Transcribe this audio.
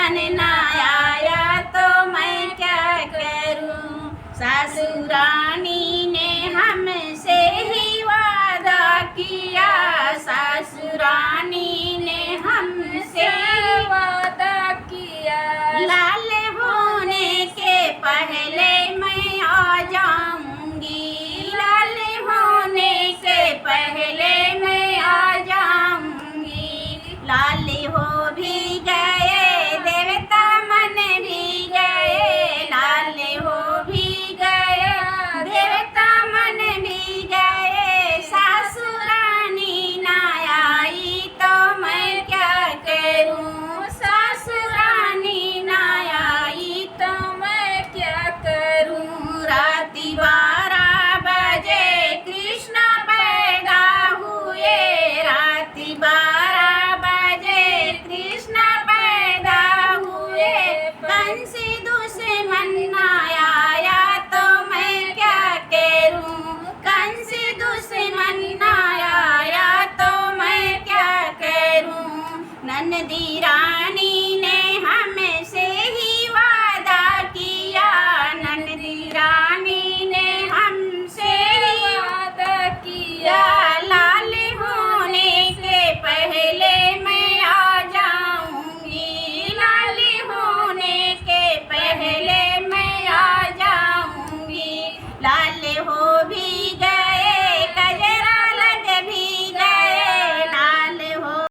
दुश्मन ना आया तो मैं क्या करूं। सासुरानी ने हमसे ही वादा किया, सासुरानी ने हमसे वादा किया, लाल होने के पहले मैं आ जाऊंगी, लाल होने के पहले मैं आ जाऊंगी। लाल हो भी गए देवता मन भी गए, लाल हो भी गए देवता मन भी गए। सासुरानी ना आई तो मैं क्या करूं, सासुरानी ना आई तो मैं क्या करूं। राती 12 बजे कृष्ण पैदा हुए, राती 12 बजे कृष्ण पैदा हुए। कंस दुश्मन ना आया तो मैं क्या करूं, कंस दुश्मन ना आया तो मैं क्या करूं। नंदी रानी